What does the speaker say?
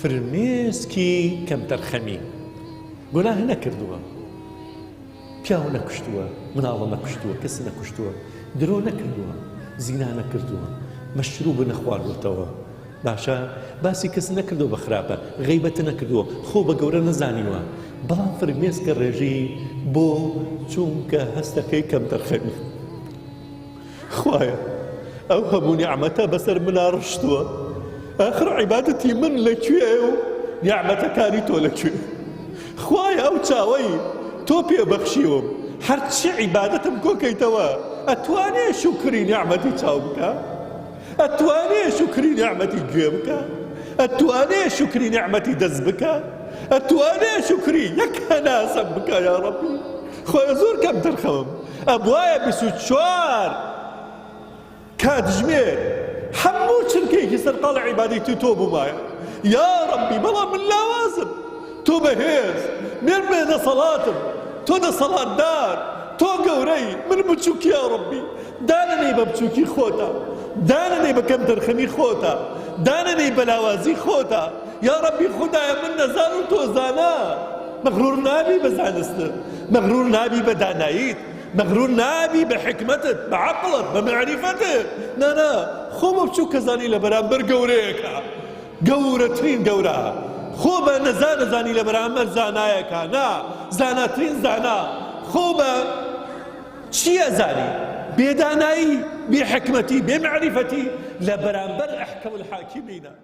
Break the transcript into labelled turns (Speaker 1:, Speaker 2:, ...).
Speaker 1: فرمێسکی کەم تەرخەمی گوناه نەکردووە، پیاو نەکوشتووە، مناڵە نەکوشتووە، کەس نەکوشتووە، درۆ نەکردووە، زینا نەکردووە، مەشروب نەخواردوتەوە، باشە باسی کەس نەکردووە بە خراپە، غەیبەت نەکردووە، خۆ بە گەورە نەزانیوە، بەڵام فرمێسکە ڕێژی بۆ چونکە هەستەکەی کەم تەرخەمی. خوایە ئەو هەموو نیعمەتە بەسەر منا ڕشتووە، ئاخر عیبادەتی من لەکوێ و نیعمەتەکانی تۆ لەکوێ؟ خوایە ئەو چاوەی تۆ پێبەخشیوم هەرچی عیبادەتم کۆکەیتەوە، ئەتوانێ شوکری نیعمەتی چاو بکە؟ ئەتوانێ شوکری نیعمەتی گوێ بکە؟ ئەتوانێ شوکری نیعمەتی دەست بکە؟ ئەتوانێ شوکری یەک هەناسەم بکە یا ڕەبی؟ خۆی زۆر کەم تەرخەمم، ئەبوایە 24 کاتژمێر هەموو چرکێکی سەرقاڵە عیبادەتی تۆ بوومایە یا ڕەبی، بەڵام من لاوازم، تۆ بەهێز، من بێدەسەڵاتم، تۆ دەسەڵاتدار، تۆ گەورەی، من بچووکی یا ڕەبی، دانەنەی بە بچووکی خۆتە، دانەنەی بە کەم تەرخەمی خۆتە، دانەنەی بە لاوازی خۆتە یا ڕەبی. خودایە من نەزان و تۆ زانا، مەغرور نابی بە زانستت، مەغرور نابی بە داناییت، مەغرور نابی بە حکمەتت، بە عەقڵت، بە معریفەتت، نانا خۆ بە بچووکە زانی لە بەرامبەر گەورەیەکە، گەورەترین گەورە، خۆ بە نەزانەزانی لە بەرامبەر زانایەکە، نا زاناترین زانا، خۆ بە چیە زانی؟ بێدانایی، بێحکمەتی، بێمعریفەتی لە بەرامبەر ئەحکەم الحاکمینە.